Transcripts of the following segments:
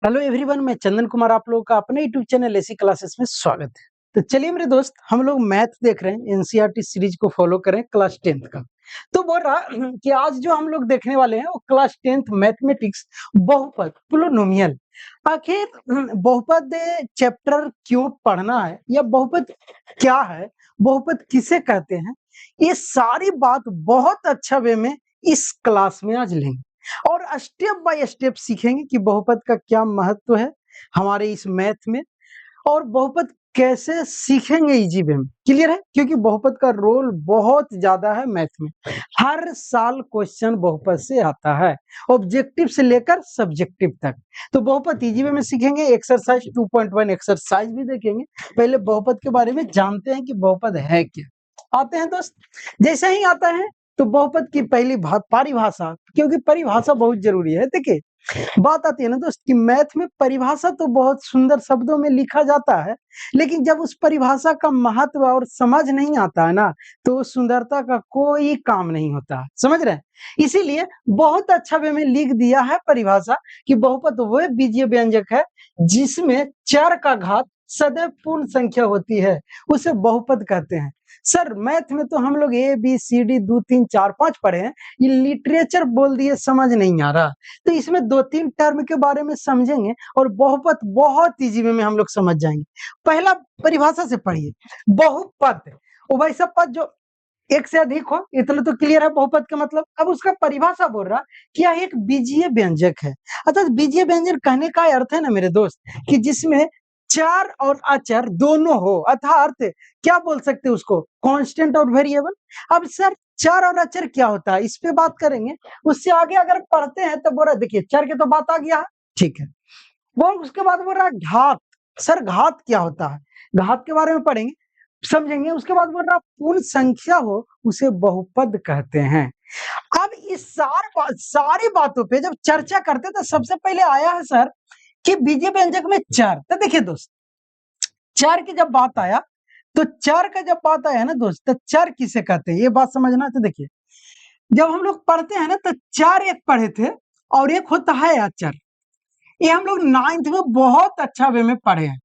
Hello everyone, मैं चंदन कुमार आप लोगों का अपने यूट्यूब चैनल एसी क्लासेस में स्वागत है। तो चलिए मेरे दोस्त, हम लोग मैथ देख रहे हैं, एनसीईआरटी सीरीज को फॉलो करें क्लास 10th का। तो बोल रहा कि आज जो हम लोग देखने वाले हैं वो क्लास 10th मैथमेटिक्स बहुपद पोलिनोमियल। आखिर बहुपद चैप्टर क्यों पढ़ना है या बहुपद क्या है, बहुपद किसे कहते हैं, ये सारी बात बहुत अच्छा वे में इस क्लास में आज लेंगे और स्टेप बाय स्टेप सीखेंगे कि बहुपद का क्या महत्व है हमारे इस मैथ में और बहुपद कैसे सीखेंगे इजी वे में। क्लियर है? क्योंकि बहुपद का रोल बहुत ज्यादा है मैथ में। हर साल क्वेश्चन बहुपद से आता है, ऑब्जेक्टिव से लेकर सब्जेक्टिव तक। तो बहुपद इजी वे में सीखेंगे। एक्सरसाइज 2.1 एक्सरसाइज भी देखेंगे। पहले बहुपद के बारे में जानते हैं कि बहुपद है क्या। आते हैं दोस्त, जैसे ही आता है तो बहुपद की पहली परिभाषा, क्योंकि परिभाषा बहुत जरूरी है। देखिए, बात आती है ना दोस्त कि मैथ में परिभाषा तो बहुत सुंदर शब्दों में लिखा जाता है, लेकिन जब उस परिभाषा का महत्व और समझ नहीं आता है ना, तो उस सुंदरता का कोई काम नहीं होता। समझ रहे हैं? इसीलिए बहुत अच्छा वे में लिख दिया है परिभाषा कि बहुपद वह बीजीय व्यंजक है जिसमें चर का घात सदैव पूर्ण संख्या होती है, उसे बहुपद कहते हैं। सर, मैथ में तो हम लोग ए बी सी डी 2 3 4 5 पढ़े हैं, ये लिटरेचर बोल दिए समझ नहीं आ रहा। तो इसमें 2-3 टर्म के बारे में समझेंगे और बहुपद बहुत इजी वे में हम लोग समझ जाएंगे। पहला परिभाषा से पढ़िए, बहुपद वो वैसा पद जो एक से अधिक हो, इतना तो क्लियर है बहुपद का मतलब। अब उसका परिभाषा बोल रहा कि यह एक बीजीय व्यंजक है। अर्थात बीजीय व्यंजक कहने का अर्थ है ना मेरे दोस्त कि जिसमें चर और अचर दोनों हो, अर्थात क्या बोल सकते हैं उसको, कांस्टेंट और वेरिएबल। अब सर, चर और अचर क्या होता है, इस पे बात करेंगे। उससे आगे अगर पढ़ते हैं तो बोल रहा, देखिए चर की तो बात आ गया, ठीक है। वो उसके बाद बोल रहा घात। सर, घात क्या होता है, घात के बारे में पढ़ेंगे, समझेंगे। उसके बाद बोल रहा पूर्ण संख्या हो उसे बहुपद कहते हैं। अब इस सारी बातों पे जब चर्चा करते तो सबसे पहले आया है सर कि बीजीय व्यंजक में चर। तो देखिए दोस्त, चर की जब बात आया तो चर का जब बात आया ना दोस्त, तो चर किसे कहते हैं ये बात समझना। तो देखिए, जब हम लोग पढ़ते हैं ना तो चर एक पढ़े थे और एक होता है अचर। ये हम लोग 9th में बहुत अच्छा वे में पढ़े हैं।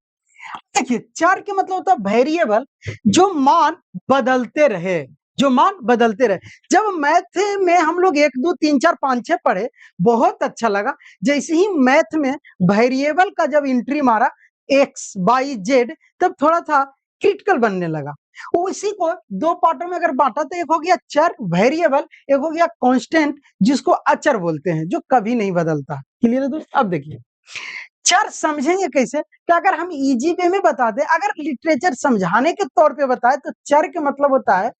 देखिए, चर के मतलब होता है वेरिएबल, जो मान बदलते रहे, जो मान बदलते रहे। जब मैथ में हम लोग 1 2 3 4 5 6 पढ़े, बहुत अच्छा लगा। जैसे ही मैथ में वेरिएबल का जब एंट्री मारा एक्स वाई जेड, तब थोड़ा था क्रिटिकल बनने लगा। उसी को दो पार्टों में अगर बांटा तो एक हो गया चर वेरिएबल, एक हो गया कांस्टेंट जिसको अचर बोलते हैं, जो कभी नहीं बदलता। क्लियर है दोस्त? अब देखिए, चर समझेंगे कैसे कि अगर हम इजी वे में बता दें, अगर लिटरेचर समझाने के तौर पे बताए तो चर के मतलब होता है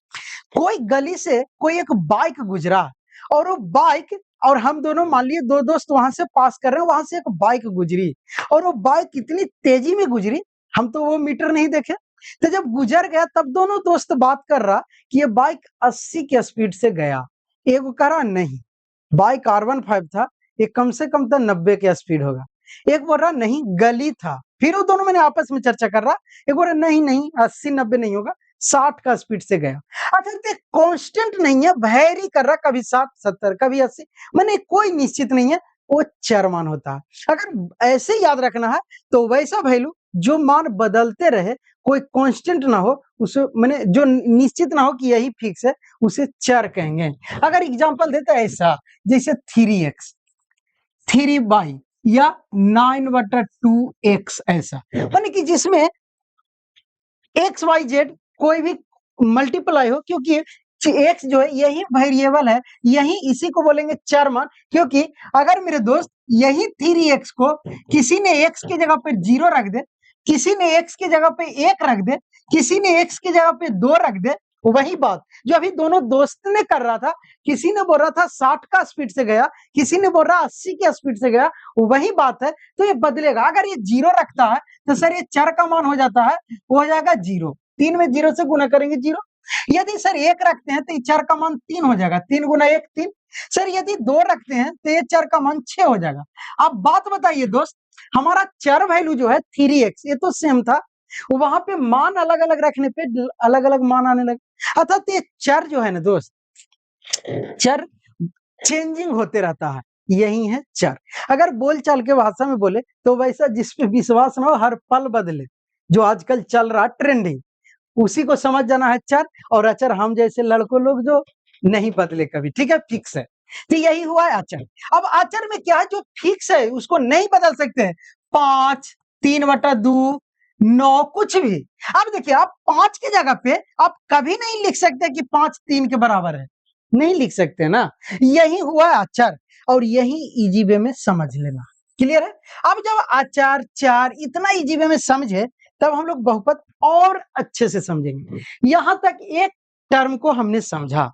कोई गली से कोई एक बाइक गुजरा और वो बाइक और हम दोनों मान लिए दो दोस्त वहां से पास कर रहे हैं, वहां से एक बाइक गुजरी और वो बाइक कितनी तेजी में गुजरी, हम तो वो मीटर नहीं देखे। तो जब गुजर गया तब दोनों दोस्त बात कर रहा कि ये बाइक 80 की स्पीड से गया। एक कह रहा नहीं, बाइक R15 था, ये कम से कम तो 90 की स्पीड होगा। एक बोल रहा नहीं, गली था। फिर वो दोनों मैंने आपस में चर्चा कर रहा, एक बोल रहा नहीं नहीं 80 90 नहीं होगा, 60 का स्पीड से गया। अच्छा, तो कांस्टेंट नहीं है, वैरी कर रहा, कभी 60 70 कभी 80, मैंने कोई निश्चित नहीं है, वो चर मान होता है। अगर ऐसे याद रखना है तो वैसा वैल्यू जो मान बदलते रहे, कोई कांस्टेंट ना हो, उसे मैंने जो निश्चित ना हो कि यही फिक्स है, उसे चर कहेंगे। अगर एग्जांपल देते ऐसा, जैसे 3x 3y या 9/2x, ऐसा माने कि जिसमें एक्स वाई जेड कोई भी मल्टीप्लाई हो, क्योंकि एक्स जो है यही वेरिएबल है, यही इसी को बोलेंगे चर मान। क्योंकि अगर मेरे दोस्त यही 3x को किसी ने x की जगह पे 0 रख दे, किसी ने x की जगह पे 1 रख दे, किसी ने x की जगह पे 2 रख दे, वही बात जो अभी दोनों दोस्त ने कर रहा था, किसी ने बोल रहा था 60 का स्पीड से गया, किसी ने बोल रहा 80 की स्पीड से गया, वही बात है। तो ये बदलेगा। अगर ये 0 रखता है तो सर ये चर का मान हो जाता है, वो हो जाएगा 0। 3 में 0 से गुना करेंगे 0। यदि सर 1 रखते हैं तो ये चर का मान 3 हो जाएगा, 3 गुना 1 3। सर यदि 2 रखते हैं तो ये चर का मान 6 हो जाएगा। अब बात बताइए दोस्त, हमारा चर वैल्यू जो है 3x, ये तो सेम था, वहां पे मान अलग अलग रखने पे अलग अलग मान आने लगे। अर्थात ये चर जो है ना दोस्त, चर चेंजिंग होते रहता है, यही है चर। अगर बोलचाल के भाषा में बोले तो वैसा जिस पे विश्वास ना हो हर पल बदले, जो आजकल चल रहा ट्रेंडिंग, उसी को समझ जाना है चर। और अचर हम जैसे लड़कों लोग जो नहीं बदले कभी, ठीक है, फिक्स है। तो यही हुआ है अचर। अब अचर में क्या है, जो फिक्स है उसको नहीं बदल सकते हैं। 5, 3/2, 9, कुछ भी। अब देखिए, आप 5 की जगह पे आप कभी नहीं लिख सकते कि 5 3 के बराबर है, नहीं लिख सकते ना। यही हुआ है अचर, और यही इजी वे में समझ लेना। क्लियर है? अब जब अचर, चर इतना इजी वे में समझे, तब हम लोग बहुपद और अच्छे से समझेंगे। यहां तक एक टर्म को हमने समझा।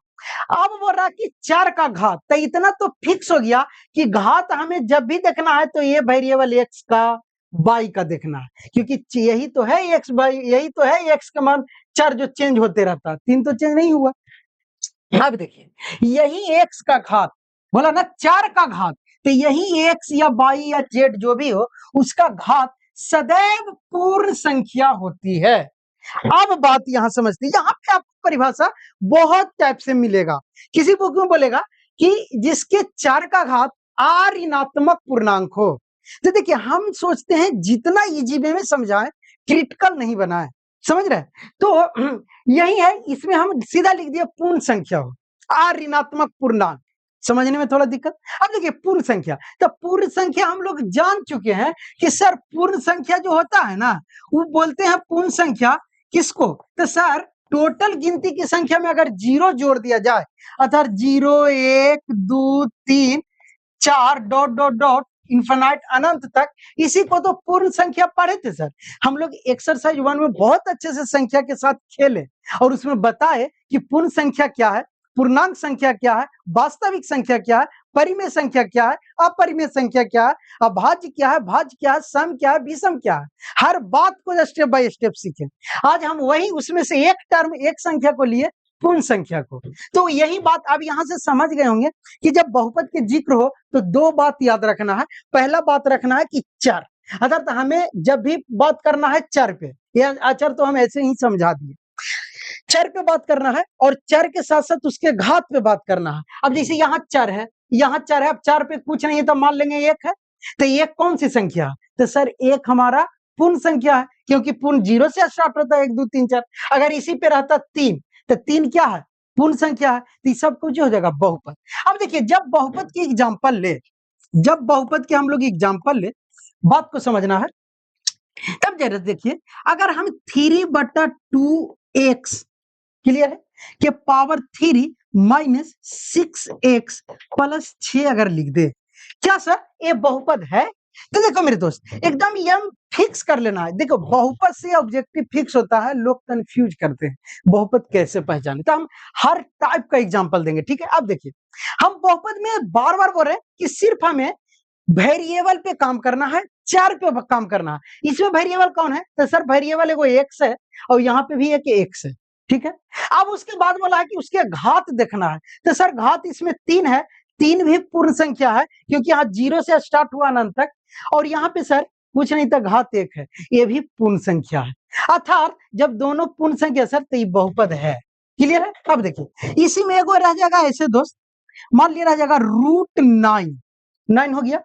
अब बोल रहा कि चर का घात, तो इतना तो फिक्स हो गया कि घात हमें जब भी देखना है तो ये वेरिएबल एक्स का, वाई का देखना है, क्योंकि यही तो है एक्स वाई, यही तो है एक्स का मान। चर जो चेंज होते रहता है, 3 तो चेंज नहीं हुआ। अब देखिए, यही एक्स का घात बोला ना, चार का घात, तो यही एक्स या वाई या जेड जो भी हो, उसका घात सदैव पूर्ण संख्या होती है। अब बात यहां समझती, यहां पे आपको परिभाषा बहुत टाइप से मिलेगा। किसी बुक में बोलेगा कि जिसके 4 का घात ऋणात्मक पूर्णांक हो। तो देखिए, हम सोचते हैं जितना इजी वे में समझाएं, क्रिटिकल नहीं बनाए, समझ रहे? तो यही है, इसमें हम सीधा लिख दिया पूर्ण संख्या हो, ऋणात्मक पूर्णांक। समझने में थोड़ा दिक्कत। अब देखिए, पूर्ण संख्या, तो पूर्ण संख्या हम लोग जान चुके हैं कि सर पूर्ण संख्या जो होता है ना, वो बोलते हैं पूर्ण संख्या किसको, तो सर टोटल गिनती की संख्या में अगर 0 जोड़ दिया जाए, अर्थात 0 1 2 3 4 डॉट डॉट डॉट इन्फिनाइट अनंत तक, इसी को तो पूर्ण संख्या पढ़े थे सर हम लोग एक्सरसाइज 1 में। बहुत अच्छे से संख्या के साथ खेले और उसमें बताए कि पूर्ण संख्या क्या है, पूर्णांक संख्या क्या है, वास्तविक संख्या क्या है, परिमेय संख्या क्या है, अपरिमेय संख्या क्या है, अभाज्य क्या है, भाज्य क्या है, सम क्या है, विषम क्या है। हर बात को स्टेप बाय स्टेप सीखे। आज हम वही उसमें से एक टर्म, एक संख्या को लिए, पूर्ण संख्या को। तो यही बात अब यहां से समझ गए होंगे कि जब बहुपद के जिक्र हो तो 2 बात याद रखना है। पहला बात रखना है कि चर, अर्थात हमें जब भी बात करना है चर पे, या अचर तो हम ऐसे ही समझा दिए, चर पे बात करना है, और चर के साथ साथ उसके घात पे बात करना है। अब जैसे यहाँ चर है, यहाँ चर है, अब चर पे कुछ नहीं है तो मान लेंगे एक है, तो एक कौन सी संख्या है, तो सर एक हमारा पूर्ण संख्या है, क्योंकि पूर्ण 0 से स्टार्ट होता है, 1 2 3 4। अगर इसी पे रहता 3, तो 3 क्या है, पूर्ण संख्या है, तो सब कुछ हो जाएगा बहुपद। अब देखिए, जब बहुपद की एग्जाम्पल ले, जब बहुपद के हम लोग एग्जाम्पल ले, बात को समझना है। तब जरा देखिए, अगर हम 3/2x, क्लियर है, कि पावर 3 माइनस 6x प्लस 6 अगर लिख दे, क्या सर ये बहुपद है? तो देखो मेरे दोस्त, एकदम यम फिक्स कर लेना है। देखो, बहुपद से ऑब्जेक्टिव फिक्स होता है, लोग कंफ्यूज करते हैं बहुपद कैसे पहचाने, तो हम हर टाइप का एग्जांपल देंगे, ठीक है। अब देखिए, हम बहुपद में बार बार बोल रहे हैं कि सिर्फ हमें वेरिएबल पे काम करना है, चर पे काम करना है। इसमें वेरिएबल कौन है, तो सर वेरिएबल एगो एक्स है, और यहाँ पे भी एक एक्स है, ठीक है। अब उसके बाद बोला है कि उसके घात देखना है, तो सर घात इसमें 3 है, 3 भी पूर्ण संख्या है, क्योंकि यहाँ 0 से स्टार्ट हुआ अनंत तक, और यहाँ पे सर कुछ नहीं था, घात 1 है, ये भी पूर्ण संख्या है। अर्थात जब दोनों पूर्ण संख्या सर, तो ये बहुपद है। क्लियर है? अब देखिए, इसी में एगो रह जाएगा ऐसे दोस्त, मान लिया रह जाएगा √9, 9 हो गया,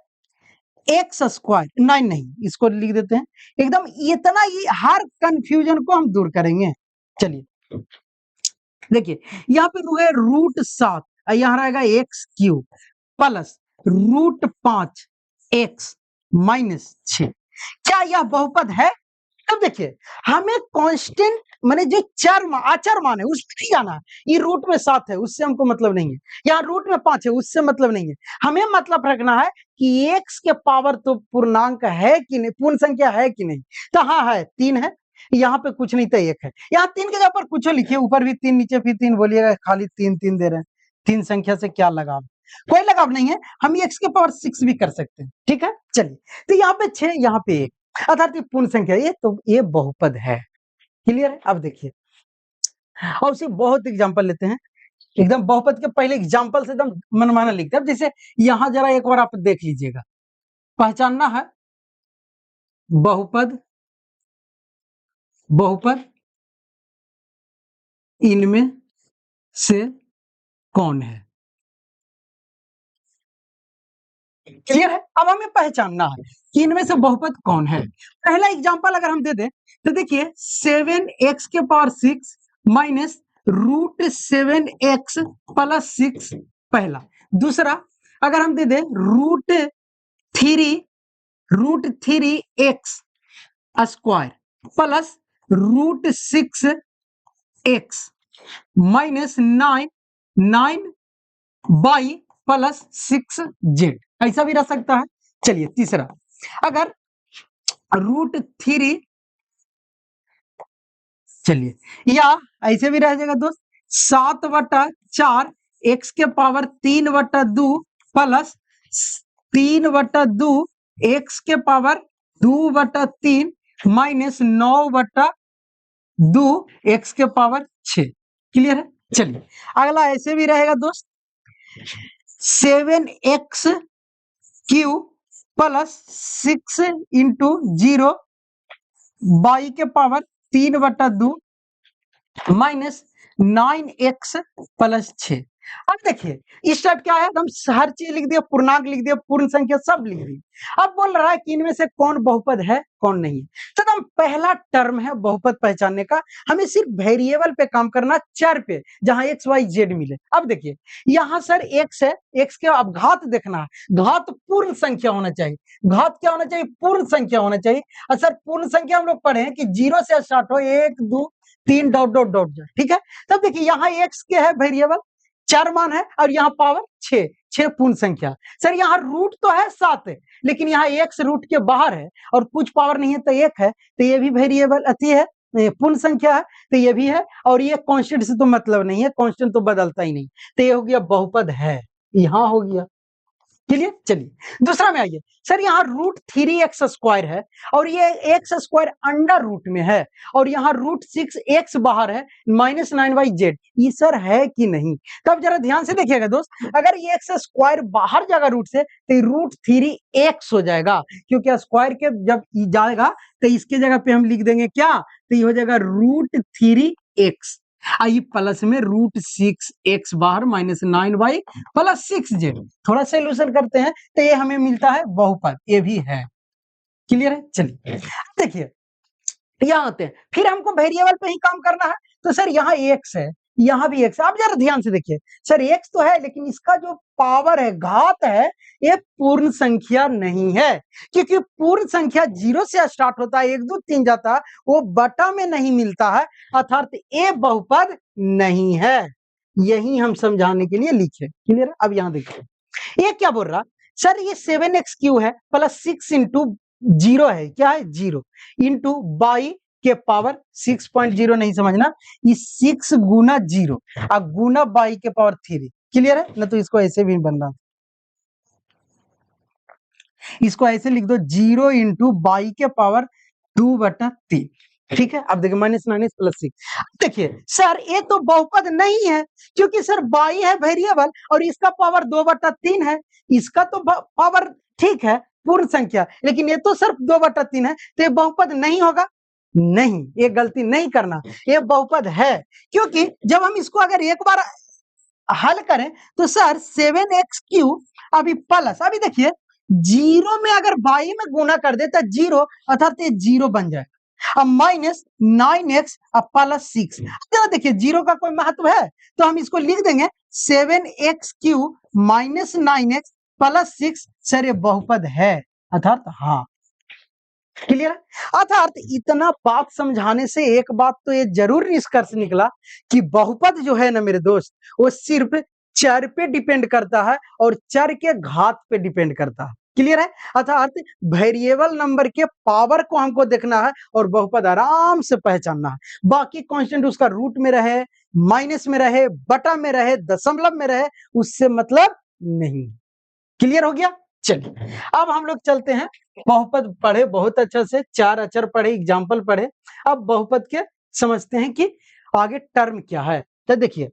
एक्स स्क्वायर, 9 नहीं, इसको लिख देते हैं एकदम। इतना ही हर कंफ्यूजन को हम दूर करेंगे। चलिए देखिए, यहाँ पे है √7, यहाँ रहेगा x³ प्लस √5x माइनस 6। क्या यह बहुपद है? तब देखिए, हमें कांस्टेंट माने जो चर अचर मान है उस पर नहीं जाना है। ये रूट में 7 है, उससे हमको मतलब नहीं है। यहाँ रूट में 5 है, उससे मतलब नहीं है। हमें मतलब रखना है कि x के पावर तो पूर्णांक है कि नहीं, पूर्ण संख्या है कि नहीं। तो हाँ है, 3 है, यहाँ पे कुछ नहीं था, 1 है। यहाँ 3 के जगह पर कुछ लिखिए, ऊपर भी 3 नीचे भी 3, बोलिएगा खाली 3 3 दे रहे हैं, 3 संख्या से क्या लगाव, कोई लगाव नहीं है। हम x के पावर 6 भी कर सकते हैं, ठीक है। चलिए, तो यहाँ पे 6, यहाँ पे 1, अर्थात पूर्ण संख्या, ये तो ये बहुपद है। क्लियर है? अब देखिए, और उसे बहुत एग्जांपल लेते हैं, एकदम बहुपद के पहले एग्जांपल से एकदम मनमाना लिखते हैं। जैसे यहां जरा एक बार आप देख लीजिएगा, पहचानना है बहुपद, बहुपद इनमें से कौन है। क्लियर है। अब हमें पहचानना है कि इनमें से बहुपद कौन है। पहला एग्जांपल अगर हम दे दें तो देखिए 7x⁶ माइनस √7x प्लस 6 पहला। दूसरा अगर हम दे दें √3x square plus √6x minus 9 plus 6z, ऐसा भी रह सकता है। चलिए तीसरा अगर √3, चलिए या ऐसे भी रह जाएगा दोस्त 7/4 x⁻3/2 plus 3/2 x⁻2/3 minus 9/2 x⁻6। Clear है। चलिए अगला ऐसे भी रहेगा दोस्त 7x³ plus 6 into 0 y⁻3/2 minus 9x plus 6। अब देखिए इस टाइप क्या है, हम हर चीज लिख दिया, पूर्णांक लिख दिया, पूर्ण संख्या सब लिख दी। अब बोल रहा है कि इनमें से कौन बहुपद है कौन नहीं है। तो हम पहला टर्म है बहुपद पहचानने का, हमें सिर्फ वेरिएबल पे काम करना, चर पे, जहां x y z मिले। अब देखिए यहाँ सर x है, x के अब घात देखना है, घात पूर्ण संख्या होना चाहिए। घात क्या होना चाहिए? पूर्ण संख्या होना चाहिए। और सर पूर्ण संख्या हम लोग पढ़े हैं कि 0 से स्टार्ट हो, 1 2 3 डॉट डॉट डॉट, ठीक है। तब देखिए यहाँ x के है वेरिएबल, 4 मान है, और यहाँ पावर 6 पूर्ण संख्या। सर यहाँ रूट तो है 7 है, लेकिन यहाँ x रूट के बाहर है और कुछ पावर नहीं है तो 1 है, तो ये भी वेरिएबल अति है, पूर्ण संख्या है, तो ये भी है। और ये कांस्टेंट से तो मतलब नहीं है, कांस्टेंट तो बदलता ही नहीं, तो ये हो गया बहुपद है, यहाँ हो गया। क्लियर। चलिए दूसरा में आइए, सर यहाँ √3x² है और ये x² अंडर रूट में है, और यहाँ √6x बाहर है, माइनस 9y/z, ये सर है कि नहीं? तब जरा ध्यान से देखिएगा दोस्त, अगर ये x² बाहर जाएगा रूट से तो √3x हो जाएगा, क्योंकि स्क्वायर के जब जाएगा तो इसके जगह पे हम लिख देंगे क्या, तो ये हो जाएगा √3x, आई प्लस में √6x बाहर माइनस 9y प्लस 6z। थोड़ा सोल्यूशन करते हैं तो ये हमें मिलता है बहुपद, ये भी है। क्लियर है। चलिए देखिए यहाँ आते हैं, फिर हमको वेरिएबल पे ही काम करना है। तो सर यहाँ x है, यहाँ भी x है। आप जरा ध्यान से देखिए, सर x तो है, लेकिन इसका जो पावर है, घात है, ये पूर्ण संख्या नहीं है, क्योंकि पूर्ण संख्या 0 से स्टार्ट होता है, 1 2 3 जाता है, वो बटा में नहीं मिलता है, अर्थात ये बहुपद नहीं है। यही हम समझाने के लिए लिखे। क्लियर। अब यहाँ देखिए ये क्या बोल रहा, सर ये 7x³ है प्लस 6 इंटू 0 है, क्या है 0 इंटू बाई के पावर 6.0, नहीं समझना, ये 6 गुना 0 अब गुना बाई के पावर 3। क्लियर है ना। तो इसको ऐसे भी बनना, इसको ऐसे लिख दो 0 इंटू बाई के पावर 2/3। ठीक है। अब देखिए माइनस माइनस प्लस 6। देखिए सर ये तो बहुपद नहीं है, क्योंकि सर बाई है वेरिएबल और इसका पावर 2/3 है, इसका तो पावर ठीक है पूर्ण संख्या, लेकिन ये तो सिर्फ 2/3 है, तो ये बहुपद नहीं होगा। नहीं, ये गलती नहीं करना, ये बहुपद है, क्योंकि जब हम इसको अगर एक बार हल करें तो सर 7x³ अभी प्लस, अभी देखिए 0 में अगर बाई में गुना कर दे तो 0, अर्थात ये 0 बन जाए, अब माइनस 9x प्लस 6। देखिए 0 का कोई महत्व है तो हम इसको लिख देंगे 7x³ minus 9x plus 6। Sir ये बहुपद है, अर्थात हाँ। क्लियर है। अर्थात इतना बात समझाने से एक बात तो ये जरूर निष्कर्ष निकला कि बहुपद जो है ना मेरे दोस्त, वो सिर्फ चर पे डिपेंड करता है और चर के घात पे डिपेंड करता है। क्लियर है। अर्थात वेरिएबल नंबर के पावर को हमको देखना है और बहुपद आराम से पहचानना है। बाकी कांस्टेंट उसका रूट में रहे, माइनस में रहे, बटा में रहे, दशमलव में रहे, उससे मतलब नहीं। क्लियर हो गया। चलिए अब हम लोग चलते हैं, बहुपद पढ़े बहुत अच्छा से, 4 अक्षर पढ़े, एग्जाम्पल पढ़े, अब बहुपद के समझते हैं कि आगे टर्म क्या है। तो देखिए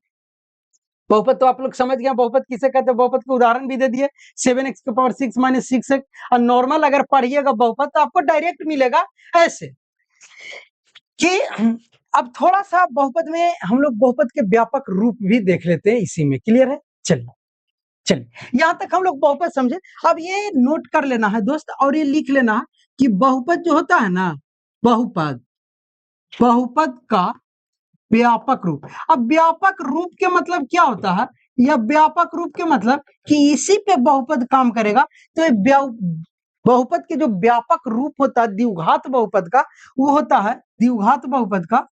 बहुपद तो आप लोग समझ गए, बहुपद किसे कहते हैं, बहुपद के उदाहरण भी दे दिए, 7x⁶ माइनस 6x। और नॉर्मल अगर पढ़िएगा बहुपद तो आपको डायरेक्ट मिलेगा ऐसे कि अब थोड़ा सा बहुपद में हम लोग बहुपद के व्यापक रूप भी देख लेते हैं इसी में। क्लियर है। चलिए चलिए यहां तक हम लोग बहुपद समझे। अब ये नोट कर लेना है दोस्त और ये लिख लेना है कि बहुपद जो होता है ना, बहुपद, बहुपद का व्यापक रूप। अब व्यापक रूप के मतलब क्या होता है, या व्यापक रूप के मतलब कि इसी पे बहुपद काम करेगा। तो ये बहुपद के जो व्यापक रूप होता है द्विघात बहुपद का, वो होता है द्विघात बहुपद का,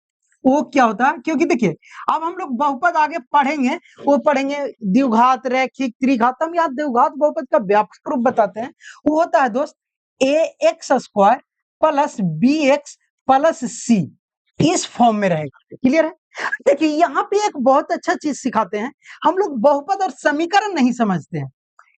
वो क्या होता है, क्योंकि देखिए अब हम लोग बहुपद आगे पढ़ेंगे, वो पढ़ेंगे द्विघात, रैखिक, त्रिघात। हम यहाँ द्विघात बहुपद का व्यापक रूप बताते हैं। वो होता है दोस्त A X square plus B X plus C, इस फॉर्म में रहेगा। क्लियर है। देखिए यहाँ पे एक बहुत अच्छा चीज सिखाते हैं, हम लोग बहुपद और समीकरण नहीं समझते हैं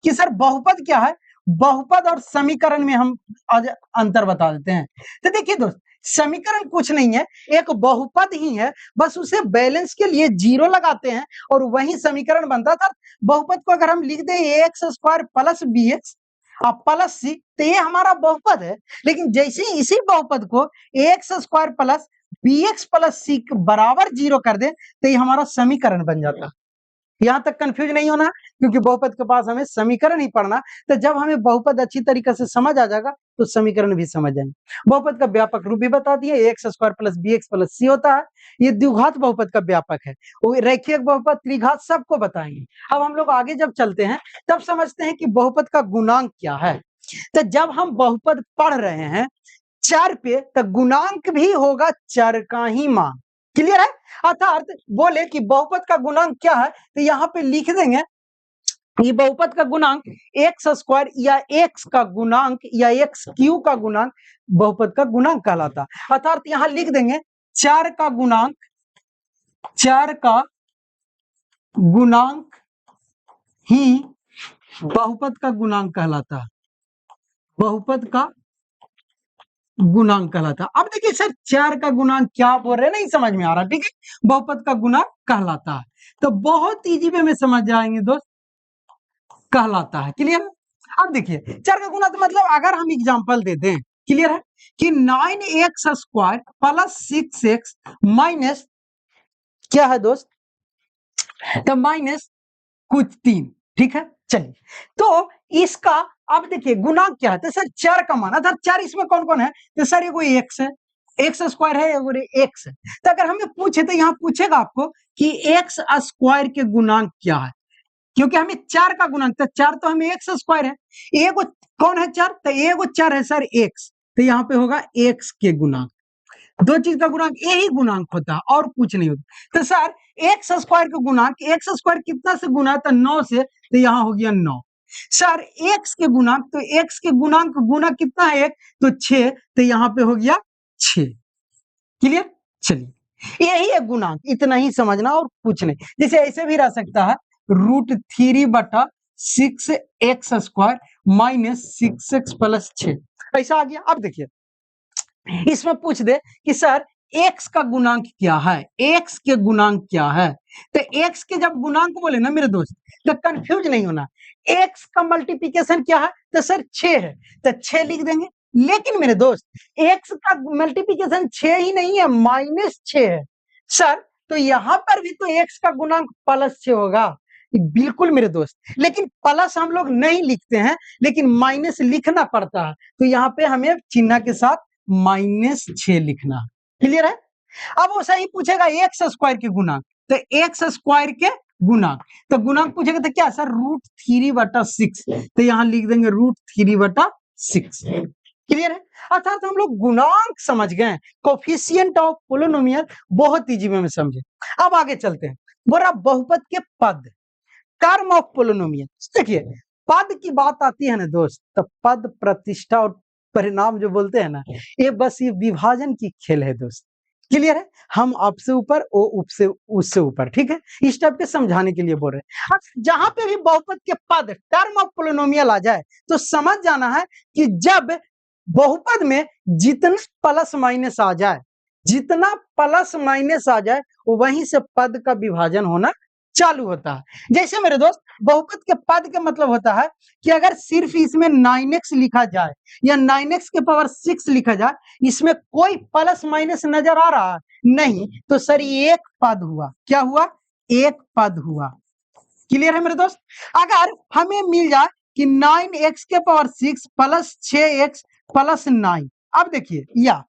कि सर बहुपद क्या है। बहुपद और समीकरण में हम आज अंतर बता देते हैं। तो देखिए दोस्त, समीकरण कुछ नहीं है, एक बहुपद ही है, बस उसे बैलेंस के लिए जीरो लगाते हैं और वही समीकरण बनता था। बहुपद को अगर हम लिख दें A X square plus B X plus C, तो ये हमारा बहुपद है। लेकिन जैसे ही इसी बहुपद को A X square plus B X plus C के बराबर जीरो कर दे, तो ये हमारा समीकरण बन जाता। यहां तक कंफ्यूज नहीं होना, क्योंकि बहुपद के पास हमें समीकरण ही पढ़ना। तो जब हमें बहुपद अच्छी तरीके से समझ आ जाएगा तो समीकरण भी समझ जाएंगे। बहुपद का व्यापक रूप भी बता दिए, X square plus B X plus C होता है। ये द्विघात बहुपद का व्यापक है। वो रैखिक बहुपद, त्रिघात सबको बताएंगे। अब हम लोग आगे जब चलते हैं तब समझते हैं कि बहुपद का गुणांक क्या है। तो जब हम बहुपद पढ़ रहे हैं चर पे, तो गुणांक भी होगा चर का ही मान। क्लियर है। अर्थात बोले कि बहुपद का गुणांक क्या है, तो यहाँ पे लिख देंगे ये बहुपद का गुणांक एक्स स्क्वायर या एक्स का गुणांक या एक्स क्यू का गुणांक बहुपद का गुणांक कहलाता। अर्थात यहां लिख देंगे चार का गुणांक, चार का गुणांक ही बहुपद का गुणांक कहलाता है, बहुपद का गुणांक कहलाता। अब देखिए सर चार का गुणांक क्या बोल रहे हैं, नहीं समझ में आ रहा, ठीक है। बहुपद का गुणांक कहलाता है, तो बहुत इजी वे में समझ जाएंगे दोस्त, कहलाता है। क्लियर है। अब देखिए चार का गुणा, तो मतलब अगर हम एग्जांपल दे दें, क्लियर है, कि 9x square plus 6x minus क्या है दोस्त, तो माइनस कुछ 3, ठीक है। चलिए तो इसका अब देखिए गुणांक क्या है, तो सर चार का मान था, चार इसमें कौन कौन है, तो सर ये कोई एक्स है, एक्स स्क्वायर है और एक्स है। तो अगर हमें पूछे तो यहाँ पूछेगा आपको कि एक्स स्क्वायर के गुणांक क्या है, क्योंकि हमें चार का गुणांक, तो चार तो हमें एक्स स्क्वायर है, एगो कौन है चार, तो एगो चार है सर एक्स, तो यहाँ पे होगा एक्स के गुणांक। दो चीज का गुणांक यही गुणांक होता है और कुछ नहीं होता। तो सर एक्स स्क्वायर का गुणांक, एक्स स्क्वायर कितना से गुना, तो 9 से, तो यहाँ हो गया 9। सर एक्स के गुणांक, तो एक्स के गुणांक गुना कितना है, एक तो 6, तो यहाँ पे हो गया 6। क्लियर। चलिए यही है गुणांक, इतना ही समझना और कुछ नहीं। जैसे ऐसे भी रह सकता है √3/6 x square minus 6x plus 6, ऐसा आ गया। अब देखिए इसमें पूछ दे कि सर x का गुणांक क्या है, x के गुणांक क्या है, तो x के जब गुणांक बोले ना मेरे दोस्त, तो कंफ्यूज नहीं होना। x का मल्टीप्लिकेशन क्या है, तो सर 6 है, तो 6 लिख देंगे। लेकिन मेरे दोस्त x का मल्टीप्लिकेशन 6 ही नहीं है, -6 है सर, तो यहां पर भी तो x का गुणांक +6 होगा। बिल्कुल मेरे दोस्त, लेकिन प्लस हम लोग नहीं लिखते हैं, लेकिन माइनस लिखना पड़ता है, तो यहाँ पे हमें चिन्ह के साथ -6 लिखना। क्लियर है। अब वो सही पूछेगा एक्स स्क्वायर के गुणांक, तो एक्स स्क्वायर के गुणांक, तो गुणांक पूछेगा तो क्या सर √3/6, तो यहाँ लिख देंगे √3/6। क्लियर है। अर्थात हम लोग गुणांक समझ गए, कोफिशिएंट ऑफ पोलिनोमियल बहुत इजी में समझे। अब आगे चलते हैं, बोला बहुपद के पद, टर्म ऑफ पोलिनोमियल। देखिए पद की बात आती है ना दोस्त, तो पद, प्रतिष्ठा और परिणाम जो बोलते हैं ना, ये बस ये विभाजन की खेल है दोस्त। क्लियर है। हम आपसे ऊपर, ओ उप से उससे ऊपर, ठीक है, इस टाइप के समझाने के लिए बोल रहे हैं। अब जहां पे भी बहुपद के पद, टर्म ऑफ पोलिनोमियल आ जाए, तो समझ जाना है कि जब बहुपद में जितना प्लस माइनस आ जाए, जितना प्लस माइनस आ जाए, वहीं से पद का विभाजन होना चालू होता है। जैसे मेरे दोस्त बहुपद के पद का मतलब होता है कि अगर सिर्फ इसमें 9x लिखा जाए या 9x के पावर 6 लिखा जाए, इसमें कोई प्लस माइनस नजर आ रहा नहीं, तो सर ये एक पद हुआ। क्या हुआ, एक पद हुआ। क्लियर है मेरे दोस्त। अगर हमें मिल जाए कि 9x के पावर 6 प्लस 6x प्लस 9, अब देखिए या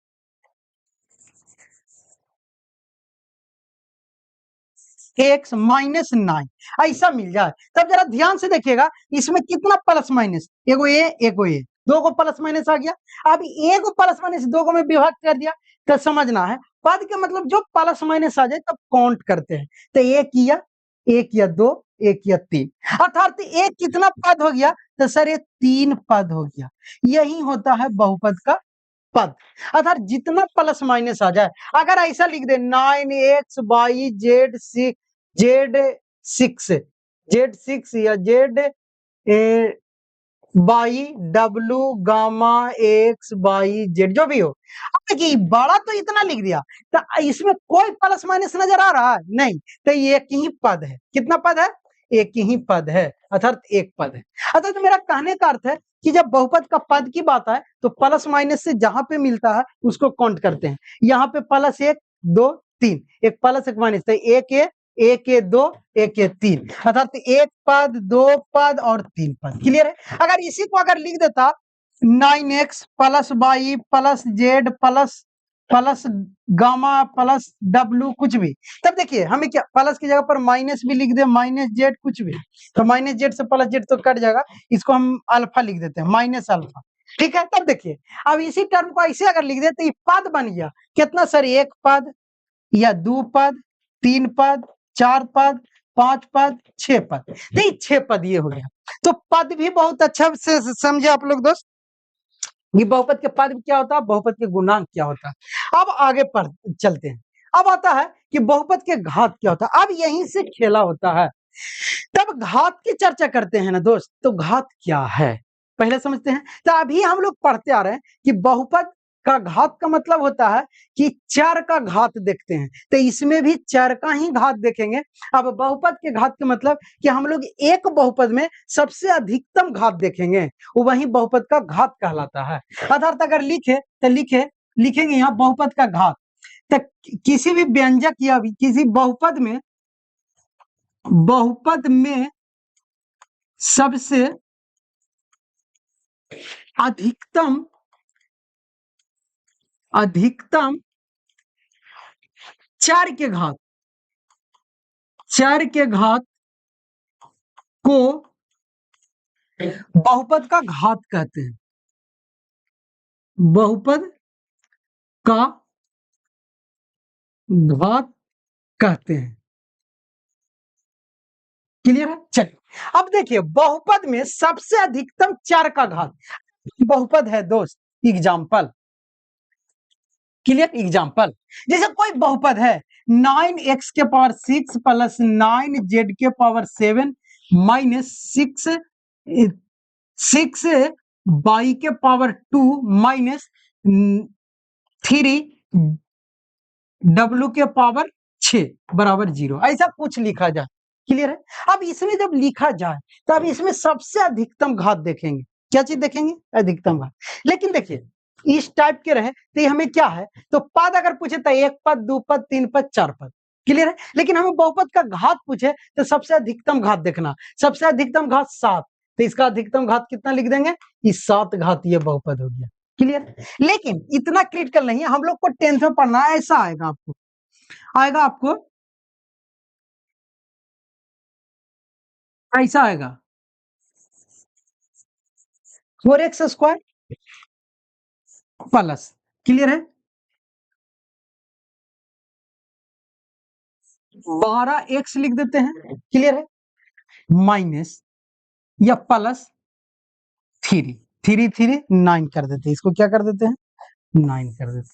x माइनस 9 ऐसा मिल जाए, तब जरा ध्यान से देखिएगा इसमें कितना प्लस माइनस, एगो ए, दो को प्लस माइनस आ गया। अब एगो प्लस माइनस दो को में विभाग कर दिया, तो समझना है पद के मतलब जो प्लस माइनस आ जाए तब काउंट करते हैं। तो एक या दो, एक या तीन, अर्थात एक कितना पद हो गया, तो सर ये तीन पद हो गया। यही होता है बहुपद का पद, अर्थात जितना प्लस माइनस आ जाए। अगर ऐसा लिख दे 9x z6 या z gamma x by Z जो भी हो। अब देखिए बड़ा तो इतना लिख दिया, तो इसमें कोई प्लस माइनस नजर आ रहा है नहीं, तो एक ही पद है। कितना पद है? एक ही पद है, अर्थात एक पद है। अर्थात तो मेरा कहने का अर्थ है कि जब बहुपद का पद की बात है तो प्लस माइनस से जहां पे मिलता है उसको काउंट करते हैं। यहाँ पे प्लस एक दो तीन, एक प्लस एक माइनस, तो एक ए दो, एक ए तीन, अर्थात एक पद, दो पद और तीन पद। क्लियर है। अगर इसी को अगर लिख देता 9x plus Y plus Z plus gamma plus W कुछ भी, तब देखिए हमें क्या प्लस की जगह पर माइनस भी लिख दे, माइनस जेड कुछ भी, तो माइनस जेड से प्लस जेड तो कट जाएगा, इसको हम अल्फा लिख देते हैं, माइनस अल्फा। ठीक है। तब देखिए अब इसी टर्म को ऐसे अगर लिख दे तो ये पद बन गया कितना सर, एक पद या दो पद, तीन पद, चार पद, पांच पद, छह पद, नहीं छह पद ये हो गया। तो पद भी बहुत अच्छा से समझे आप लोग दोस्त, ये बहुपद के पद क्या होता है, बहुपद के गुणांक क्या होता है। अब आगे पढ़ चलते हैं। अब आता है कि बहुपद के घात क्या होता है। अब यहीं से खेला होता है, तब घात की चर्चा करते हैं ना दोस्त। तो घात क्या है पहले समझते हैं। तो अभी हम लोग पढ़ते आ रहे हैं कि बहुपद का घात का मतलब होता है कि चर का घात देखते हैं, तो इसमें भी चर का ही घात देखेंगे। अब बहुपद के घात का मतलब कि हम लोग एक बहुपद में सबसे अधिकतम घात देखेंगे, वही बहुपद का घात कहलाता है। अर्थात अगर लिखे तो लिखेंगे यहाँ बहुपद का घात, तो किसी भी व्यंजक या किसी बहुपद में सबसे अधिकतम चार के घात को बहुपद का घात कहते हैं। बहुपद का घात कहते हैं। क्लियर है। चलिए अब देखिए बहुपद में सबसे अधिकतम चार का घात बहुपद है दोस्त। एग्जाम्पल, क्लियर, एग्जाम्पल जैसे कोई बहुपद है 9x के पावर 6 प्लस 9z के पावर 7 माइनस 6 बाई के पावर 2 माइनस 3 w के पावर 6 बराबर 0, ऐसा कुछ लिखा जाए। क्लियर है। अब इसमें जब लिखा जाए तब इसमें सबसे अधिकतम घात देखेंगे। क्या चीज देखेंगे? अधिकतम घात। लेकिन देखिए इस टाइप के रहे तो ये हमें क्या है, तो पद अगर पूछे तो एक पद, दो पद, तीन पद, चार पद। क्लियर है। लेकिन हमें बहुपद का घात पूछे तो सबसे अधिकतम घात देखना। सबसे अधिकतम घात 7, तो इसका अधिकतम घात कितना लिख देंगे, इस 7 घात ये बहुपद हो गया। क्लियर। लेकिन इतना क्रिटिकल नहीं है, हम लोग को 10th में पढ़ना है। ऐसा आएगा आपको ऐसा आएगा 4x स्क्वायर प्लस, क्लियर है, 12x लिख देते हैं। क्लियर है। माइनस या प्लस 3 9 कर देते हैं। इसको क्या कर देते हैं, 9 कर देते हैं।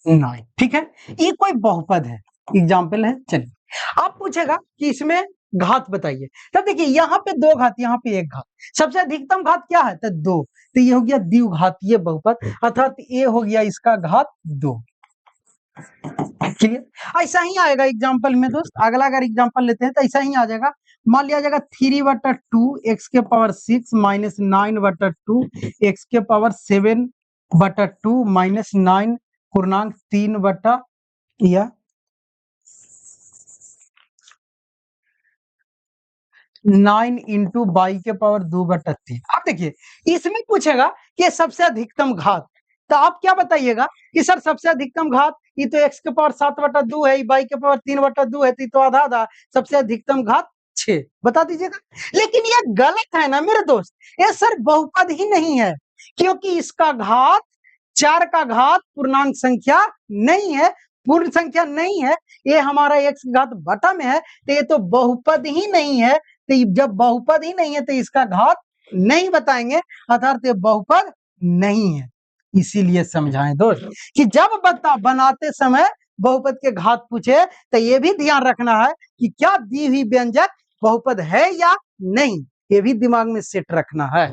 9, ठीक है। ये कोई बहुपद है, एग्जाम्पल है। चलिए आप पूछेगा कि इसमें घात बताइए, तब देखिए यहाँ पे दो घात, यहाँ पे एक घात। सबसे अधिकतम घात क्या है, तो 2, तो ये हो गया द्विघातीय बहुपद, अर्थात ये हो गया इसका घात 2। क्लियर। ऐसा ही आएगा एग्जाम्पल में दोस्त। अगला अगर एग्जाम्पल लेते हैं तो ऐसा ही आ जाएगा। मान लिया जाएगा 3/2 x के पावर 6 माइनस 9/2 x के पावर 7/2 माइनस 9 पूर्णांक 3 बटा या 9 इंटू बाई के पावर 2 बटा 3। अब देखिए इसमें पूछेगा कि सबसे अधिकतम घात, तो आप क्या बताइएगा कि सर सबसे अधिकतम घात ये तो x के पावर 7 बटा 2 है, बाई के पावर 3 बटा 2 है, तो आधा आधा, सबसे अधिकतम घात 6 बता दीजिएगा। लेकिन ये गलत है ना मेरे दोस्त, ये सर बहुपद ही नहीं है, क्योंकि इसका घात 4 का घात पूर्णांक संख्या नहीं है, पूर्ण संख्या नहीं है, ये हमारा x घात बटा में है, तो ये तो बहुपद ही नहीं है। तो जब बहुपद ही नहीं है तो इसका घात नहीं बताएंगे, अर्थात ये बहुपद नहीं है। इसीलिए समझाएं दोस्त कि जब बनाते समय बहुपद के घात पूछे तो ये भी ध्यान रखना है कि क्या दी हुई व्यंजक बहुपद है या नहीं, ये भी दिमाग में सेट रखना है।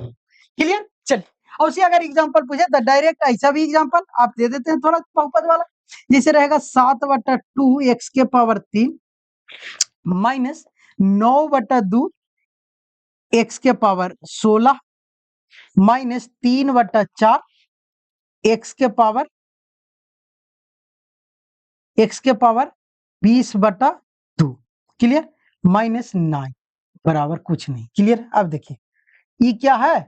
क्लियर? चलिए, और उसी अगर एग्जाम्पल पूछे तो डायरेक्ट ऐसा भी एग्जाम्पल आप दे देते हैं थोड़ा बहुपद वाला, जैसे रहेगा 7 बटा 2 x के पावर 3 माइनस 9 बटा 2 x के पावर 16 माइनस 3 बटा 4 x के पावर 20 बटा 2। क्लियर? माइनस 9 बराबर कुछ नहीं। क्लियर? अब देखिए ये क्या है,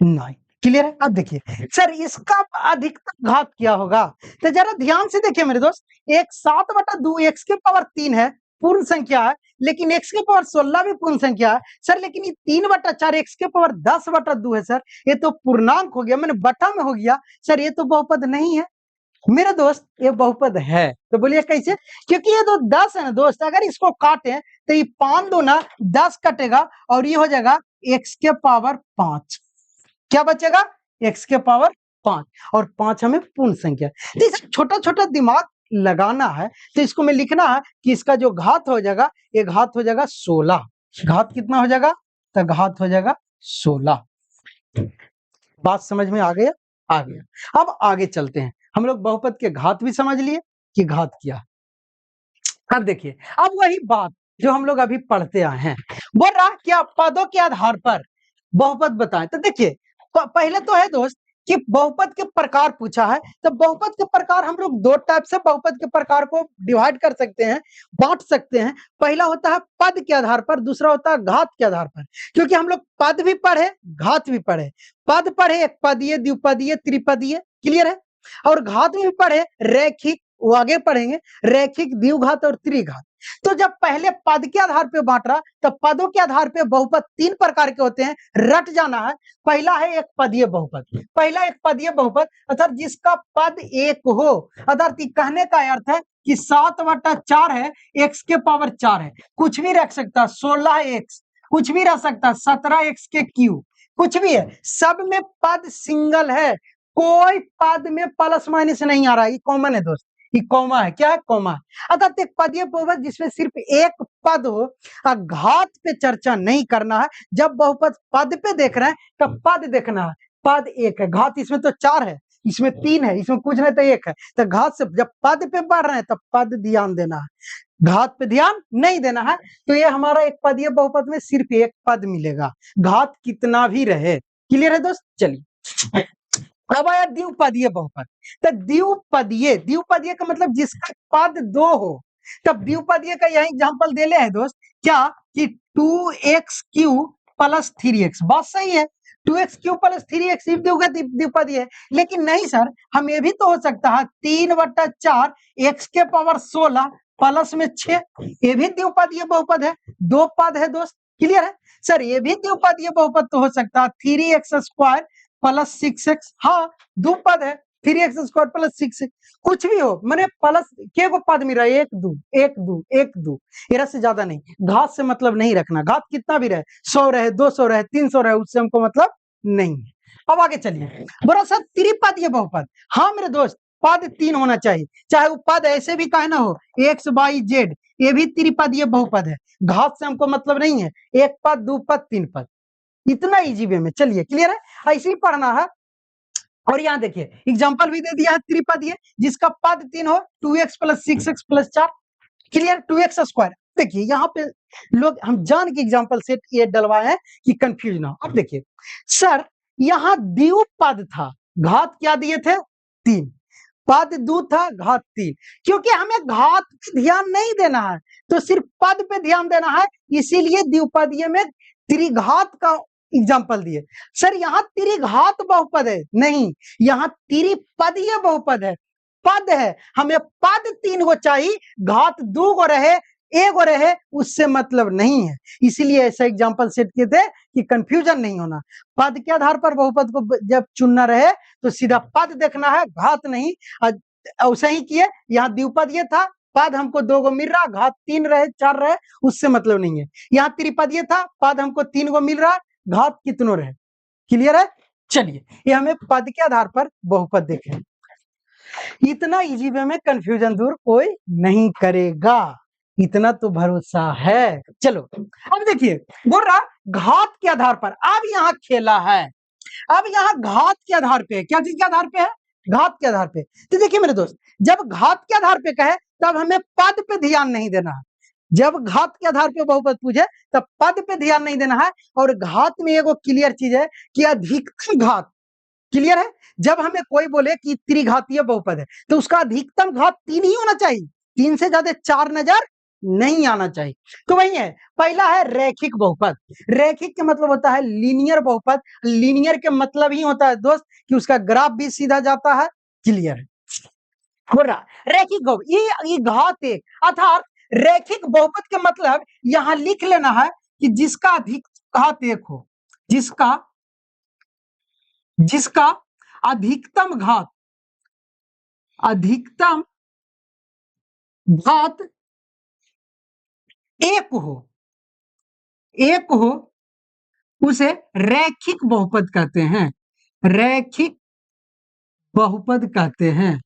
9। क्लियर है? अब देखिए सर इसका अधिकतम घात क्या होगा, तो जरा ध्यान से देखिए मेरे दोस्त, एक 7 बटा 2 x के पावर 3 है, पूर्ण संख्या है, लेकिन x के पावर 16 भी पूर्ण संख्या है सर, लेकिन ये 3 बटा 4 x के पावर 10 बटा 2 है सर, ये तो पूर्णांक हो गया, मैंने बटा में हो गया सर, ये तो बहुपद नहीं है मेरे दोस्त, ये बहुपद है। तो बोलिए कैसे, क्योंकि ये तो 10 है ना दोस्त, अगर इसको काटे तो ये 5 दूना 10 कटेगा और ये हो जाएगा x के पावर 5, क्या बचेगा x के पावर 5, और 5 हमें पूर्ण संख्या, तो इसे छोटा छोटा दिमाग लगाना है। तो इसको मैं लिखना है कि इसका जो घात हो जाएगा, ये घात हो जाएगा 16। घात कितना हो जाएगा, तो घात हो जाएगा 16। बात समझ में आ गया? आ गया। अब आगे चलते हैं, हम लोग बहुपद के घात भी समझ लिए कि घात क्या। अब देखिए, अब वही बात जो हम लोग अभी पढ़ते आए हैं, बोल रहा क्या पदों के आधार पर बहुपद बताएं। तो देखिए पहले तो है दोस्त कि बहुपद के प्रकार पूछा है, तो बहुपद के प्रकार हम लोग दो टाइप से बहुपद के प्रकार को डिवाइड कर सकते हैं, बांट सकते हैं। पहला होता है पद के आधार पर, दूसरा होता है घात के आधार पर। क्योंकि हम लोग पद भी पढ़े, घात भी पढ़े। पद पढ़े एक पदीय, द्विपदीय, त्रिपदीय, क्लियर है, और घात भी पढ़े रैखिक, वो आगे पढ़ेंगे, रैखिक, द्विघात और त्रिघात। तो जब पहले पद के आधार पे बांट रहा, तो पदों के आधार पे बहुपद 3 प्रकार के होते हैं, रट जाना है। पहला है एक पदीय बहुपद, पहला एक पदीय बहुपद अर्थात जिसका पद एक हो, अर्थात कहने का अर्थ है कि 7 बटा 4 है, x के पावर 4 है, कुछ भी रख सकता, 16x कुछ भी रख सकता, 17x के क्यूब कुछ भी है, सब में पद सिंगल है, कोई पद में प्लस माइनस नहीं आ रहा है, ये कॉमन है दोस्त, ये कॉमा है, क्या है, कॉमा। अर्थात एक पदीय बहुपद जिसमें सिर्फ एक पद हो, घात पे चर्चा नहीं करना है। जब बहुपद पद पे देख रहे हैं तब पद देखना है, पद एक है, घात इसमें तो 4 है, इसमें 3 है, इसमें कुछ नहीं तो 1 है, तो घात से जब पद पे बढ़ रहे हैं तब पद ध्यान देना है, घात पे ध्यान नहीं देना है। तो ये हमारा एक पदीय बहुपद में सिर्फ एक पद मिलेगा, घात कितना भी रहे। क्लियर है दोस्त? चलिए अब आया द्विपदीय बहुपद। तो द्विपदीय का मतलब जिसका पद 2 हो, तब द्विपदीय का यही एग्जांपल दे ले है दोस्त, क्या कि 2x³ प्लस 3x, बात सही है, 2x³ प्लस 3x द्विपदीय है। लेकिन नहीं सर, हम ये भी तो हो सकता है 3 बटा 4 x के पावर 16 प्लस में 6, ये भी द्विपदीय बहुपद है, 2 पद है दोस्त। क्लियर है सर? ये भी द्विपदीय बहुपद तो हो सकता है 3x² प्लस 6x, हाँ दो पद है, 3x² प्लस 6x, कुछ भी हो, मैंने प्लस के को पद मिल रहा है, 1 2 एरा से ज्यादा नहीं, घात से मतलब नहीं रखना, घात कितना भी रहे, 100 रहे, 200 रहे, 300 रहे, उससे हमको मतलब नहीं है। अब आगे चलिए, बोला सर त्रिपदीय बहुपद, हाँ मेरे दोस्त पद 3 होना चाहिए, चाहे वो पद ऐसे भी कहना हो x y z, ये भी त्रिपदीय बहुपद है, घात से हमको मतलब नहीं है, एक पद, दो पद, 3 पद, इतना इजी वे में। चलिए क्लियर है, ऐसे ही पढ़ना है। और यहाँ देखिए एग्जांपल भी दे दिया है त्रिपदीय, जिसका पद 3 हो, 2x plus 6x plus 4, clear, 2x²। देखिए यहाँ पे लोग हम जान के एग्जांपल सेट ये डलवाए हैं कि कंफ्यूज ना हो। अब देखिए सर यहाँ द्विपद था, घात क्या दिए थे 3, पद 2 था घात 3, क्योंकि हमें घात पे ध्यान नहीं देना है तो सिर्फ पद पे ध्यान देना है, इसीलिए द्विपदीय में त्रिघात का एग्जाम्पल दिए। सर यहाँ त्रिघात बहुपद है, नहीं, यहाँ त्रिपदीय बहुपद है, पद है, हमें पद 3 गो चाहिए, घात 2 गो रहे, एगो रहे, उससे मतलब नहीं है, इसीलिए ऐसा एग्जाम्पल सेट किए थे कि कंफ्यूजन नहीं होना। पद के आधार पर बहुपद को जब चुनना रहे तो सीधा पद देखना है, घात नहीं। ऐसा ही किए, यहाँ द्विपद ये था, पद हमको 2 गो मिल रहा, घात 3 रहे 4 रहे, उससे मतलब नहीं है। यहाँ त्रिपद ये था, पद हमको 3 गो मिल रहा, घात कितनों रहे, क्लियर है। चलिए ये हमें पद के आधार पर बहुपद देखें, इतना इजी वे में कंफ्यूजन दूर कोई नहीं करेगा, इतना तो भरोसा है। चलो अब देखिए, बोल रहा घात के आधार पर, अब यहाँ खेला है, अब यहाँ घात के आधार पे, क्या चीज के आधार पे है, घात के आधार पे। तो देखिए मेरे दोस्त, जब घात के आधार पे कहे तब हमें पद पे ध्यान नहीं देना है, जब घात के आधार पे बहुपद पूछे तब पद पे ध्यान नहीं देना है। और घात में एगो क्लियर चीज है कि अधिकतम घात, क्लियर है, जब हमें कोई बोले कि त्रिघातीय बहुपद है तो उसका अधिकतम घात 3 ही होना चाहिए, 3 से ज्यादा 4 नजर नहीं आना चाहिए। तो वही है, पहला है रैखिक बहुपद, रैखिक के मतलब होता है लीनियर बहुपद, लीनियर के मतलब ही होता है दोस्त कि उसका ग्राफ भी सीधा जाता है, क्लियर है। बोल रहा रैखिक बहुपद, ये घात एक, अर्थात रैखिक बहुपद के मतलब यहां लिख लेना है कि जिसका अधिक घात एक हो, जिसका अधिकतम घात एक हो, उसे रैखिक बहुपद कहते हैं, रैखिक बहुपद कहते हैं,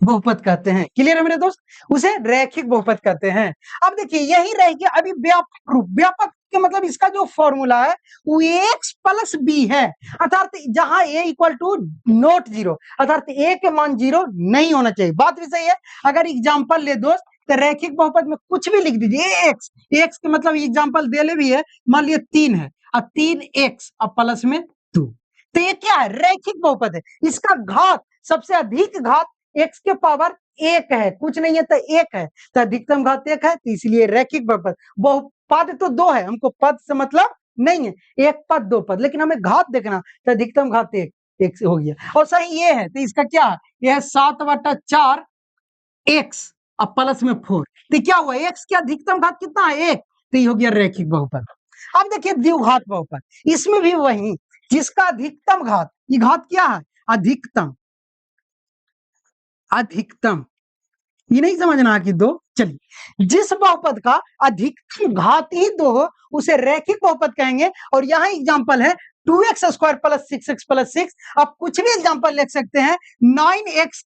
बहुपद कहते हैं, क्लियर है मेरे दोस्त, उसे रैखिक बहुपद कहते हैं। अब देखिए यही रह गया अभी व्यापक रूप, व्यापक के मतलब इसका जो फॉर्मूला है वो x प्लस बी है, अर्थात जहां a equal to not zero, अर्थात a के मान 0 नहीं होना चाहिए, बात भी सही है। अगर एग्जाम्पल ले दोस्त तो रैखिक बहुपद में कुछ भी लिख दीजिए, x के मतलब एग्जाम्पल दे ले भी है, मान लिया 3 है और 3x अब प्लस में 2, तो ये क्या है, रैखिक बहुपद है, इसका घात सबसे अधिक घात x के पावर 1 है, कुछ नहीं है तो 1 है, तो अधिकतम घात 1 है, तो इसलिए रैखिक बहुपद। पद तो 2 है, हमको पद से मतलब नहीं है, एक पद 2 पद, लेकिन हमें घात देखना, तो अधिकतम घात 1 से हो गया। और सही ये है, तो इसका क्या है, यह 7/4 x अब प्लस में 4, तो क्या हुआ, x के अधिकतम घात कितना है 1, तो ये हो गया रैखिक बहुपद। अब देखिए द्विघात बहुपद, इसमें भी वही, जिसका अधिकतम घात, ये घात क्या है, अधिकतम, अधिकतम, ये नहीं समझना कि 2, चलिए जिस बहुपद का अधिकतम घात ही 2 हो उसे रैखिक बहुपद कहेंगे। और यहाँ एग्जांपल है 2x² प्लस 6x प्लस 6, आप कुछ भी एग्जांपल लिख सकते हैं, 9x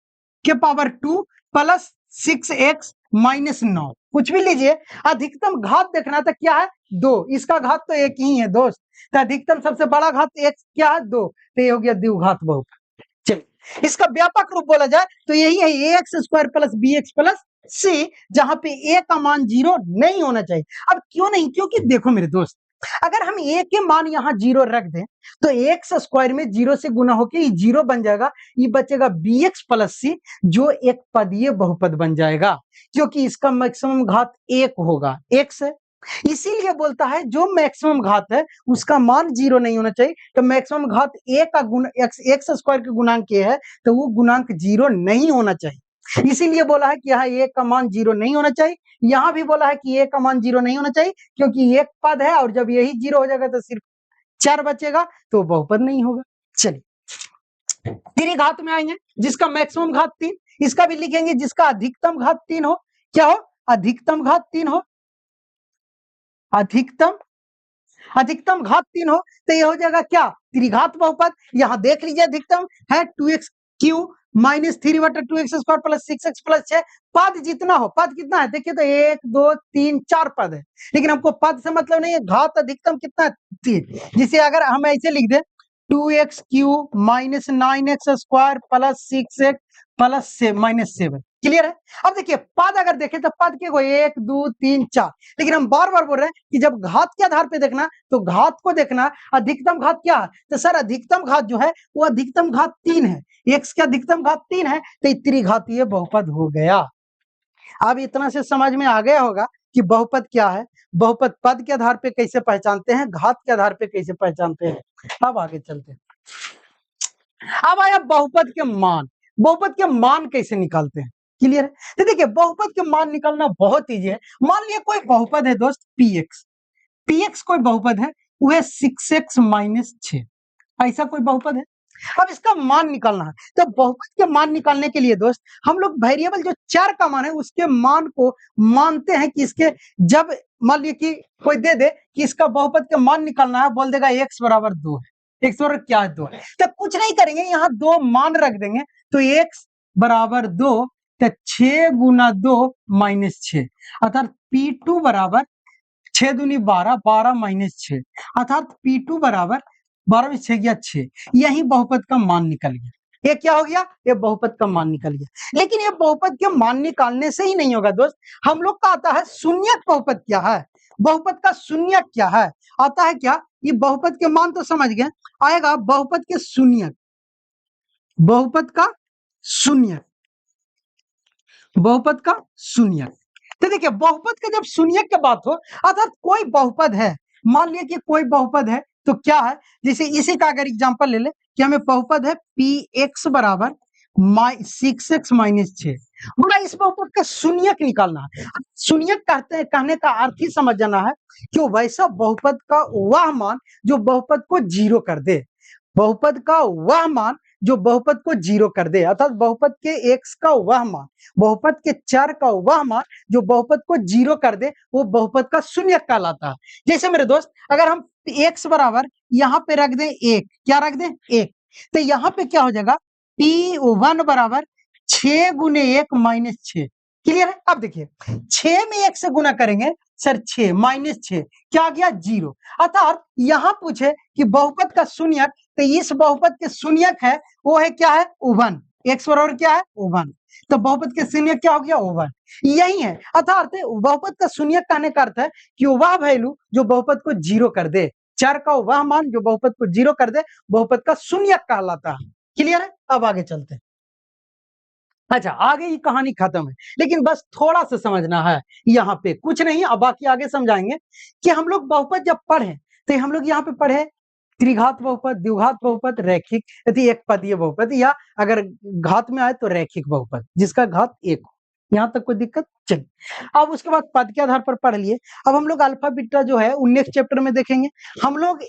के पावर 2 प्लस 6x माइनस 9, कुछ भी लीजिए, अधिकतम घात देखना था क्या है 2, इसका घात तो 1 ही है दोस्त, तो अधिकतम सबसे बड़ा घात x क्या है 2, तो ये हो गया द्विघात बहुपद। चलिए इसका व्यापक रूप बोला जाए तो यही है ax² plus bx plus c, जहां पे a का मान 0 नहीं होना चाहिए। अब क्यों नहीं, क्योंकि देखो मेरे दोस्त, अगर हम a के मान यहाँ 0 रख दें तो x² में 0 से गुना होके ये 0 बन जाएगा, ये बचेगा bx प्लस c, जो एक पदीय बहुपद बन जाएगा, क्योंकि इसका मैक्सिमम घात 1 होगा, x है, इसीलिए बोलता है जो मैक्सिमम घात है उसका मान 0 नहीं होना चाहिए, तो मैक्सिमम घात a का गुण x² के गुणांक a है, तो वो गुणांक 0 नहीं होना चाहिए, इसीलिए बोला है कि यहाँ a का मान 0 नहीं होना चाहिए। यहाँ भी बोला है कि a का मान 0 नहीं होना चाहिए, क्योंकि एक पद है और जब यही 0 हो जाएगा तो सिर्फ 4 बचेगा, तो बहुपद नहीं होगा। चलिए त्रिघात में आएंगे, जिसका मैक्सिमम घात 3, इसका भी लिखेंगे जिसका अधिकतम घात 3 हो, क्या हो, अधिकतम घात 3 हो, अधिकतम घात 3 हो, तो ये हो जाएगा क्या, त्रिघात बहुपद। यहां देख लीजिए अधिकतम है 2x³ minus 3/2x² plus 6x plus 6, पद जितना हो, पद कितना है देखिए, तो 1 2 3 4 पद है, लेकिन हमको पद से मतलब नहीं है, घात अधिकतम कितना है 3, जिसे अगर हम ऐसे लिख दें 2x³ minus 9x² plus 6x plus से -7। क्लियर है? अब देखिए पद अगर देखें तो पद के को 1 2 3 4, लेकिन हम बार-बार बोल रहे हैं कि जब घात के आधार पे देखना तो घात को देखना, अधिकतम घात क्या है? तो सर अधिकतम घात जो है वो अधिकतम घात 3 है। x की अधिकतम घात 3 है तो त्रिघातीय बहुपद हो गया। अब इतना से समझ में आ गया होगा कि बहुपद क्या है, बहुपद पद के आधार पे कैसे पहचानते हैं, घात के आधार पे कैसे पहचानते हैं। अब आगे चलते हैं। अब आया बहुपद के मान। बहुपद के मान कैसे निकालते हैं? क्लियर है? तो देखिए बहुपद के मान निकालना बहुत ईजी है। मान लिया कोई बहुपद है दोस्त px, px कोई बहुपद है, वो है 6x - 6, ऐसा कोई बहुपद है। अब इसका मान निकालना है, तो बहुपद के मान निकालने के लिए दोस्त हम लोग वेरिएबल जो चर का मान है उसके मान को मानते हैं कि इसके, जब मान लिया कि कोई दे दे कि इसका बहुपद के मान निकालना है, बोल देगा x बराबर 2 है। x बराबर क्या है? 2 है। तो कुछ नहीं करेंगे, यहाँ 2 मान रख देंगे, तो x बराबर 2, तो 6 गुना 2 -6, अर्थात P2 बराबर 6 दूनी 12, 12 -6, अर्थात P2 बराबर 12 में 6 गया 6। यही बहुपद का मान निकल गया। ये क्या हो गया? ये बहुपद का मान निकल गया। लेकिन ये बहुपद के मान निकालने से ही नहीं होगा दोस्त, हम लोग का आता है शून्यक बहुपद क्या है, बहुपद का शून्यक क्या है, आता है क्या? ये बहुपद के मान तो समझ गए, आएगा बहुपद के शून्यक, बहुपद का शून्यक, बहुपद का शून्यक। तो देखिए बहुपद का जब शून्यक की बात हो, अर्थात कोई बहुपद है, मान लिया कि कोई बहुपद है, तो क्या है, जैसे इसी का अगर एग्जांपल ले ले कि हमें बहुपद है px बराबर 6x - 6, बोला इस बहुपद का शून्यक निकालना है। शून्यक कहते हैं, कहने का अर्थ ही समझ जाना है कि वैसा बहुपद का वह मान जो बहुपद को जीरो कर दे, बहुपद का वह मान जो बहुपद को जीरो कर दे, अर्थात बहुपद के x का वह मान, बहुपद के चर का वह मान जो बहुपद को जीरो कर दे, वो बहुपद का शून्यक कहलाता है। जैसे मेरे दोस्त अगर हम x बराबर यहाँ पे रख दें 1, क्या रख दें 1, तो यहाँ पे क्या हो जाएगा P1 बराबर 6 गुने 1 -6। क्लियर है? अब देखिए 6 में 1 से गुना करेंगे सर 6 -6 क्या आ गया 0, अर्थात यहाँ पूछे कि बहुपद का शून्यक, तो इस बहुपद के शून्यक है वो है क्या है 1, x बराबर क्या है 1, तो बहुपद के शून्यक क्या हो गया 1, यही है। अर्थात बहुपद का शून्यक कहने का अर्थ है कि वह वैल्यू जो बहुपद को जीरो कर दे, चर का वह मान जो बहुपद को जीरो कर दे, बहुपद का शून्यक कहलाता है। क्लियर है? अब आगे चलते हैं। अच्छा आगे ये कहानी खत्म है, लेकिन बस थोड़ा सा समझना है यहाँ पे, कुछ नहीं, अब बाकी आगे समझाएंगे कि हम लोग बहुपद जब पढ़े तो हम लोग यहाँ पे पढ़े त्रिघात बहुपद, द्विघात बहुपद, रैखिक यदि एक पदीय बहुपद, या अगर घात में आए तो रैखिक बहुपद जिसका घात 1 हो। यहाँ तक कोई दिक्कत? चलिए अब उसके बाद पद के आधार पर पढ़ लिए। अब हम लोग अल्फा बीटा जो है 19 चैप्टर में देखेंगे। हम लोग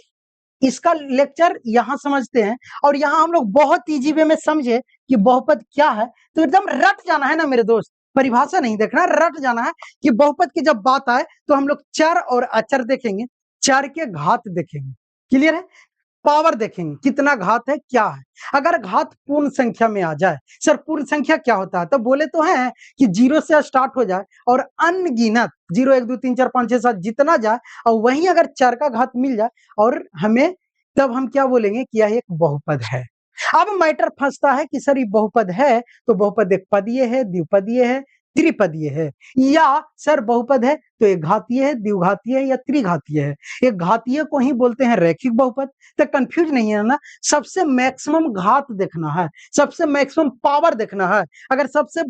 इसका लेक्चर यहाँ समझते हैं, और यहाँ हम लोग बहुत इजी वे में समझे कि बहुपद क्या है, तो एकदम रट जाना है ना मेरे दोस्त, परिभाषा नहीं देखना, रट जाना है कि बहुपद की जब बात आए तो हम लोग चर और अचर देखेंगे, चर के घात देखेंगे। क्लियर है? पावर देखेंगे कितना घात है क्या है। अगर घात पूर्ण संख्या में आ जाए, सर पूर्ण संख्या क्या होता है, तो बोले तो है कि 0 से स्टार्ट हो जाए और अनगिनत 0 1 2 3 4 5 6 7 जितना जाए, और वहीं अगर चर का घात मिल जाए और हमें, तब हम क्या बोलेंगे कि यह एक बहुपद है। अब मैटर फंसता है कि सर ये बहुपद है तो बहुपद एक पदीय है, द्विपदीय है, त्रिपदीय है, या सर बहुपद है तो एक घातीय है, द्विघातीय है या त्रिघातीय है। एक घातीय को ही बोलते हैं रैखिक बहुपद। तो कंफ्यूज नहीं है ना, सबसे मैक्सिमम घात देखना है, सबसे मैक्सिमम पावर देखना है। अगर सबसे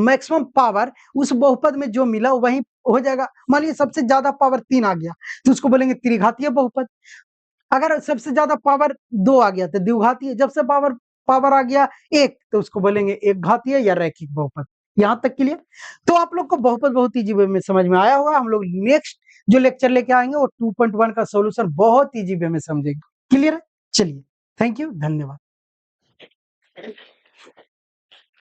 मैक्सिमम पावर उस बहुपद में जो मिला वही हो जाएगा। मान लीजिए सबसे ज्यादा पावर 3 आ गया तो उसको बोलेंगे त्रिघातीय बहुपद। अगर सबसे ज्यादा पावर 2 आ गया तो द्विघातीय, जब से पावर पावर आ गया 1 तो उसको बोलेंगे एक घातीय या रैखिक बहुपद। यहाँ तक क्लियर? तो आप लोग को बहुपद बहुत इजी वे में समझ में आया होगा। हम लोग नेक्स्ट जो लेक्चर लेके आएंगे वो 2.1 का सॉल्यूशन बहुत इजी वे में समझेंगे। क्लियर है? चलिए, थैंक यू, धन्यवाद।